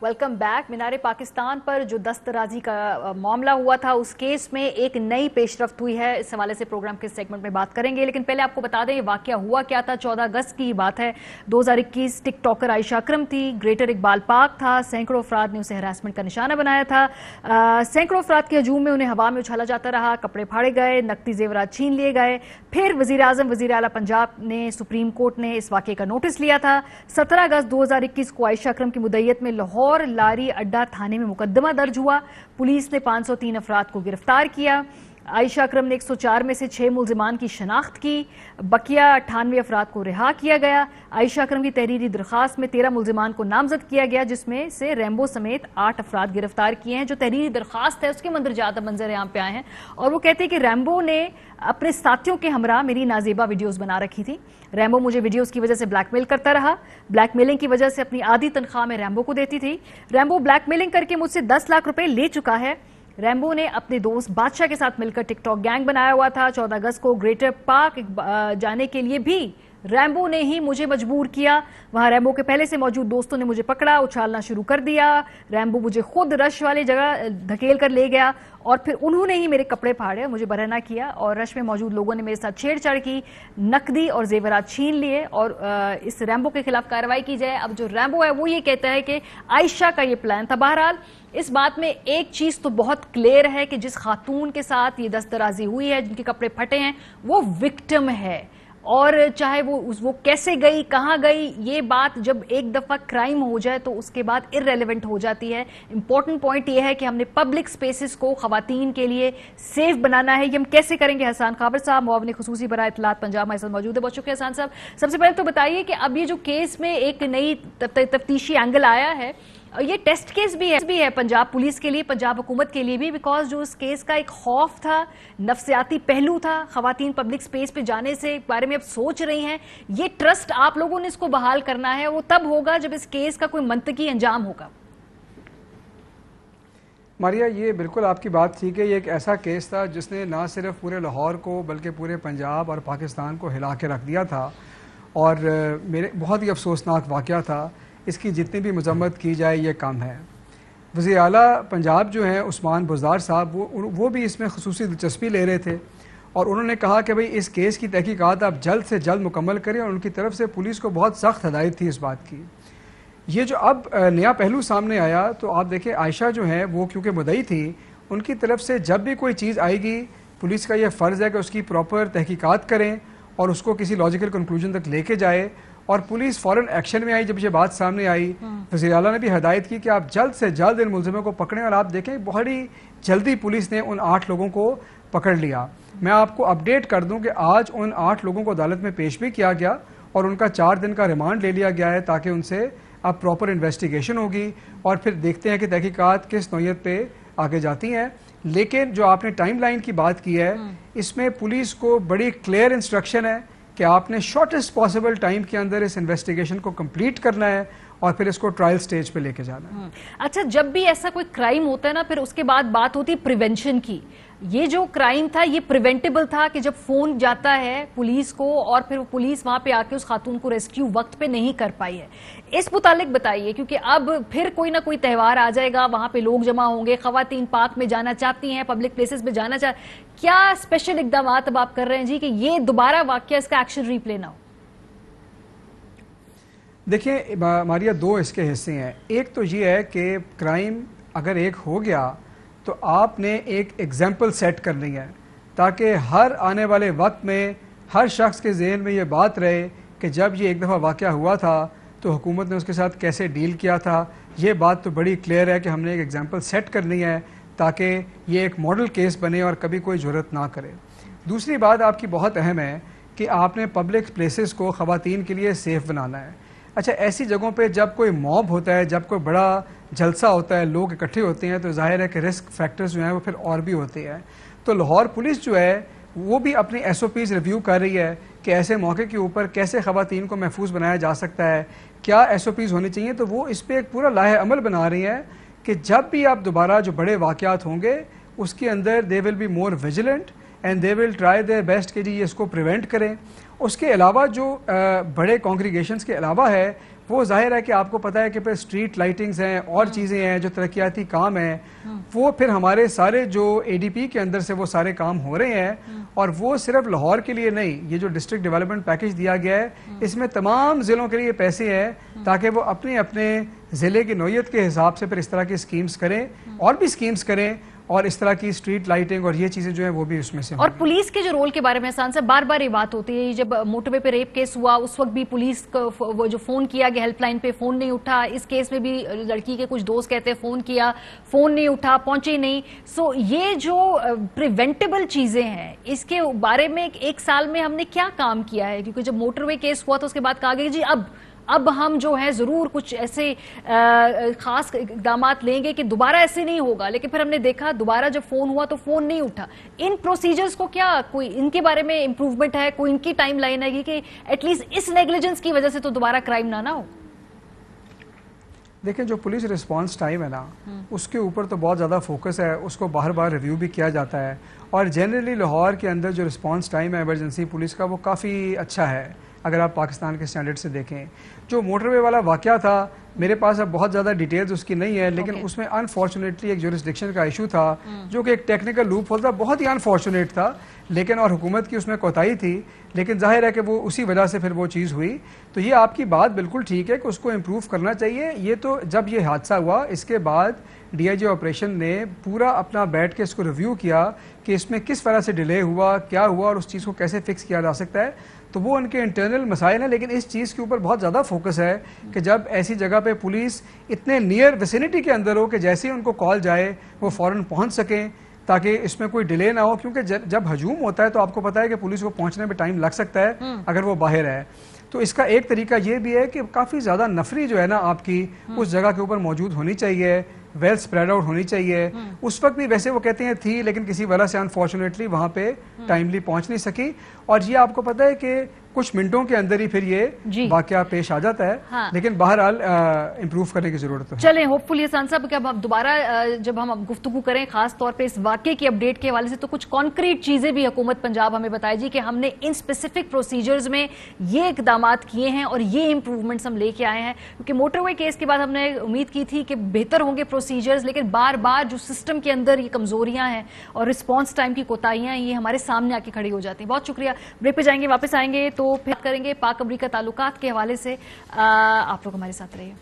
Welcome back. मीनार पाकिस्तान पर जो दस्तराजी का मामला हुआ था उस केस में एक नई पेशरफ्त हुई है। इस हवाले से प्रोग्राम के सेगमेंट में बात करेंगे, लेकिन पहले आपको बता दें ये वाकया हुआ क्या था। 14 अगस्त की बात है। 2021 टिकटॉकर आयशा अकरम थी। ग्रेटर इकबाल पार्क था। सैकड़ों अफराद ने उसे हरासमेंट का निशाना बनाया था। सैकड़ों अफराद के हजूम में उन्हें हवा में उछाला जाता रहा, कपड़े फाड़े गए, नकदी जेवरात छीन लिए गए। फिर वजीर आजम वजीर आला पंजाब ने सुप्रीम कोर्ट ने इस वाकये का नोटिस लिया था। 17 अगस्त 2021 को आयशा अकरम की मुद्दईयत में लाहौर लारी अड्डा थाने में मुकदमा दर्ज हुआ। पुलिस ने 503 अफराद को गिरफ्तार किया। आयशा अकरम ने 104 में से 6 मुल्जिमान की शनाख्त की। बकिया 98 अफराद को रिहा किया गया। आयशा अकरम की तहरीरी दरख्वास्त में 13 मुल्जिमान को नामजद किया गया, जिसमें से रैम्बो समेत 8 अफराद गिरफ्तार किए हैं। जो तहरीरी दरख्वास्त है उसके मंजर यहाँ पे आए हैं और वो कहते हैं कि रैम्बो ने अपने साथियों के हमरा मेरी नाजेबा वीडियोस बना रखी थी। रैम्बो मुझे वीडियोस की वजह से ब्लैकमेल करता रहा। ब्लैकमेलिंग की वजह से अपनी आधी तनख्वाह में रैम्बो को देती थी। रैम्बो ब्लैकमेलिंग करके मुझसे 10 लाख रुपए ले चुका है। रैम्बो ने अपने दोस्त बादशाह के साथ मिलकर टिकटॉक गैंग बनाया हुआ था। 14 अगस्त को ग्रेटर पार्क जाने के लिए भी रैम्बो ने ही मुझे मजबूर किया। वहां रैम्बो के पहले से मौजूद दोस्तों ने मुझे पकड़ा, उछालना शुरू कर दिया। रैम्बो मुझे खुद रश वाली जगह धकेल कर ले गया और फिर उन्होंने ही मेरे कपड़े फाड़े, मुझे बरहना किया और रश में मौजूद लोगों ने मेरे साथ छेड़छाड़ की, नकदी और जेवरात छीन लिए और इस रैम्बो के खिलाफ कार्रवाई की जाए। अब जो रैम्बो है वो ये कहता है कि आयशा का ये प्लान था। बहरहाल इस बात में एक चीज तो बहुत क्लियर है कि जिस खातून के साथ ये दस्तराजी हुई है, जिनके कपड़े फटे हैं, वो विक्टिम है। और चाहे वो कैसे गई, कहां गई, ये बात जब एक दफा क्राइम हो जाए तो उसके बाद इररेलेवेंट हो जाती है। इंपॉर्टेंट पॉइंट ये है कि हमने पब्लिक स्पेसेस को खवातीन के लिए सेफ बनाना है। ये हम कैसे करेंगे? हसन खाबर साहब, मुआविन खुसूसी बराए इत्तलात पंजाब, हमारे साथ मौजूद है। बहुत शुक्रिया हसन साहब। सबसे पहले तो बताइए कि अब ये जो केस में एक नई तफ्तीशी एंगल आया है, ये टेस्ट केस भी है पंजाब पुलिस के लिए, पंजाब हुकूमत के लिए भी, बिकॉज जो इस केस का एक खौफ था, नफ्सियाती पहलू था, खवातीन पब्लिक स्पेस पे जाने से बारे में अब सोच रही हैं। ये ट्रस्ट आप लोगों ने इसको बहाल करना है, वो तब होगा जब इस केस का कोई मंतकी अंजाम होगा। मारिया, ये बिल्कुल आपकी बात ठीक है। ये एक ऐसा केस था जिसने ना सिर्फ पूरे लाहौर को बल्कि पूरे पंजाब और पाकिस्तान को हिला के रख दिया था और मेरे बहुत ही अफसोसनाक वाक़या था। इसकी जितनी भी मजम्मत की जाए ये कम है। वज़ीर आला पंजाब जो हैं उस्मान बुज़दार साहब, वो भी इसमें ख़ुसूसी दिलचस्पी ले रहे थे और उन्होंने कहा कि भाई इस केस की तहकीकात आप जल्द से जल्द मुकम्मल करें और उनकी तरफ से पुलिस को बहुत सख्त हदायत थी इस बात की। ये जो अब नया पहलू सामने आया तो आप देखें, आयशा जो है वो क्योंकि मुद्दई थी, उनकी तरफ से जब भी कोई चीज़ आएगी पुलिस का यह फ़र्ज़ है कि उसकी प्रॉपर तहकीकात करें और उसको किसी लॉजिकल कंक्लूजन तक लेके जाए। और पुलिस फ़ौरन एक्शन में आई जब ये बात सामने आई। वज़ीर आला ने भी हदायत की कि आप जल्द से जल्द इन मुलज़िमों को पकड़ें और आप देखें बहुत ही जल्दी पुलिस ने उन 8 लोगों को पकड़ लिया। मैं आपको अपडेट कर दूं कि आज उन 8 लोगों को अदालत में पेश भी किया गया और उनका 4 दिन का रिमांड ले लिया गया है ताकि उनसे अब प्रॉपर इन्वेस्टिगेशन होगी और फिर देखते हैं कि तहकीकात किस नौयत पे आगे जाती हैं। लेकिन जो आपने टाइम लाइन की बात की है, इसमें पुलिस को बड़ी क्लियर इंस्ट्रक्शन है कि आपने शॉर्टेस्ट पॉसिबल टाइम के अंदर इस इन्वेस्टिगेशन को कंप्लीट करना है और फिर इसको ट्रायल स्टेज पे लेके जाना है। अच्छा, जब भी ऐसा कोई क्राइम होता है ना, फिर उसके बाद बात होती है प्रिवेंशन की। ये जो क्राइम था ये प्रिवेंटेबल था कि जब फोन जाता है पुलिस को और फिर पुलिस वहां पे आके उस खातून को रेस्क्यू वक्त पे नहीं कर पाई है। इस मुतालिक बताइए, क्योंकि अब फिर कोई ना कोई त्यौहार आ जाएगा, वहां पे लोग जमा होंगे, खवातीन पार्क में जाना चाहती हैं, पब्लिक प्लेसेस में जाना क्या स्पेशल इकदाम अब आप कर रहे हैं जी कि ये दोबारा वाकया इसका एक्शन रीप्ले ना हो? देखिए मारिया, 2 इसके हिस्से हैं। एक तो ये है कि क्राइम अगर एक हो गया तो आपने एक एग्जाम्पल सेट करनी है ताकि हर आने वाले वक्त में हर शख्स के जहन में ये बात रहे कि जब ये एक दफ़ा वाक़या हुआ था तो हुकूमत ने उसके साथ कैसे डील किया था। ये बात तो बड़ी क्लियर है कि हमने एक एग्जाम्पल सेट करनी है ताकि ये एक मॉडल केस बने और कभी कोई ज़रूरत ना करे। दूसरी बात आपकी बहुत अहम है कि आपने पब्लिक प्लेसेस को ख़वातीन के लिए सेफ़ बनाना है। अच्छा, ऐसी जगहों पे जब कोई मॉब होता है, जब कोई बड़ा जलसा होता है, लोग इकट्ठे होते हैं, तो जाहिर है कि रिस्क फैक्टर्स जो हैं वो फिर और भी होते हैं। तो लाहौर पुलिस जो है वो भी अपनी SOPs रिव्यू कर रही है कि ऐसे मौके के ऊपर कैसे ख़वातीन को महफूज बनाया जा सकता है, क्या SOPs होनी चाहिए। तो वो इस पर एक पूरा लाहे अमल बना रही है कि जब भी आप दोबारा जो बड़े वाक़यात होंगे उसके अंदर they will be more vigilant and they will try their best कि जी इसको प्रिवेंट करें। उसके अलावा जो बड़े कॉन्ग्रीगेशंस के अलावा है وہ ظاہر ہے کہ آپ کو پتہ ہے کہ پھر اسٹریٹ لائٹنگز ہیں اور چیزیں ہیں جو ترقیاتی کام ہیں، وہ پھر ہمارے سارے جو اے ڈی پی کے اندر سے وہ سارے کام ہو رہے ہیں، اور وہ صرف لاہور کے لیے نہیں، یہ جو ڈسٹرکٹ ڈیولپمنٹ پیکج دیا گیا ہے اس میں تمام ضلعوں کے لیے پیسے ہیں تاکہ وہ اپنے اپنے ضلع کی نوعیت کے حساب سے پھر اس طرح کی اسکیمز کریں اور بھی اسکیمز کریں، اور اس طرح کی اسٹریٹ لائٹنگ اور یہ چیزیں جو ہیں وہ بھی اس میں سے اور پولیس کے جو رول کے بارے میں احسان صاحب بار بار یہ بات ہوتی ہے، جب موٹر وے پہ ریپ کیس ہوا اس وقت بھی پولیس کو وہ جو فون کیا گیا ہیلپ لائن پہ فون نہیں اٹھا، اس کیس میں بھی لڑکی کے کچھ دوست کہتے ہیں فون کیا، فون نہیں اٹھا، پہنچے نہیں. سو یہ جو پریونٹیبل چیزیں ہیں اس کے بارے میں ایک سال میں ہم نے کیا کام کیا ہے؟ کیونکہ جب موٹر وے کیس ہوا تو اس کے بعد کہا گیا جی اب ہم جو ہے ضرور کچھ ایسے خاص اقدامات لیں گے کہ دوبارہ ایسے نہیں ہوگا، لیکن پھر ہم نے دیکھا دوبارہ جب فون ہوا تو فون نہیں اٹھا. ان پروسیجرز کو کیا کوئی ان کے بارے میں امپروومنٹ ہے، کوئی ان کی ٹائم لائن ہے کہ ایٹ لیسٹ اس نیگلیجنس کی وجہ سے تو دوبارہ کرائم نہ ہو؟ دیکھیں جو پولیس رسپانس ٹائم ہے نا اس کے اوپر تو بہت زیادہ فوکس ہے، اس کو بار بار ریویو بھی کیا جاتا ہے، اور جنرلی لاہور کے اندر جو رسپانس ٹائم ہے ایمرجنسی پولیس کا وہ کافی اچھا ہے اگر آپ پاکستان کے سٹینڈرڈ سے دیکھیں. جو موٹر وے والا واقعہ تھا میرے پاس اب بہت زیادہ ڈیٹیلز اس کی نہیں ہے، لیکن اس میں انفارچونیٹلی ایک جورسڈکشن کا ایشو تھا جو کہ ایک ٹیکنیکل لوپ ہول تھا، بہت ہی انفارچونیٹ تھا، لیکن اور حکومت کی اس میں کوتاہی تھی، لیکن ظاہر ہے کہ وہ اسی وجہ سے پھر وہ چیز ہوئی. تو یہ آپ کی بات بالکل ٹھیک ہے کہ اس کو امپروو کرنا چاہیے. یہ تو جب یہ حادثہ ہوا اس کے بعد ڈی آئی جی آپریشن نے پورا اپنا بیٹھ کے اس کو ریویو کیا کہ اس میں کس طرح سے ڈیلے ہوا، کیا ہوا، اور اس چیز کو کیسے فکس کیا جا سکتا ہے. تو وہ ان کے انٹرنل مسائل ہیں، لیکن اس چیز کے اوپر بہت زیادہ فوکس ہے کہ جب ایسی جگہ پہ پولیس اتنے نیئر ویسینٹی کے اندر ہو کہ جیسے ہی ان کو کال جائے وہ فوراً پہنچ سکیں تاکہ اس میں کوئی ڈیلے نہ ہو، کیونکہ جب ہجوم ہوتا ہے تو آپ کو پتا ہے کہ پولیس کو پہنچنے میں ٹائم لگ سکتا ہے اگر وہ باہر ہے. تو اس کا ایک طریقہ یہ بھی ہے کہ کافی زیادہ نفری جو ہے نا آپ کی اس جگہ کے اوپر موجود ہونی چاہیے، ویل اسپریڈ آؤٹ ہونی چاہیے. اس وقت بھی ویسے وہ کہتے ہیں تھی، لیکن کسی وجہ سے انفارچونیٹلی وہاں پہ ٹائملی پہنچ نہیں سکی، اور یہ آپ کو پتہ ہے کہ کچھ منٹوں کے اندر ہی پھر یہ واقعہ پیش آ جاتا ہے، لیکن بہرحال امپروو کرنے کی ضرورت ہے. چلیں ہوپ فلی احسان صاحب کہ اب دوبارہ جب ہم گفتگو کریں خاص طور پہ اس واقعے کی اپڈیٹ کے حوالے سے تو کچھ کانکریٹ چیزیں بھی حکومت پنجاب ہمیں بتائے جی کہ ہم نے ان اسپیسیفک پروسیجرز میں یہ اقدامات کیے ہیں اور یہ امپروومنٹس ہم لے کے آئے ہیں. کیونکہ موٹر وے کیس کے بعد ہم نے امید کی تھی کہ بہتر ہوں گے پروسیجرز، لیکن بار بار جو سسٹم کے اندر یہ کمزوریاں ہیں اور رسپانس ٹائم کی کوتاہیاں ہیں یہ ہمارے سامنے آ کے کھڑی ہو جاتی ہیں. بہت شکریہ. بریک پہ جائیں گے، واپس آئیں گے تو پھر کریں گے پاک امریکہ تعلقات کے حوالے سے. آپ لوگ ہمارے ساتھ رہیے.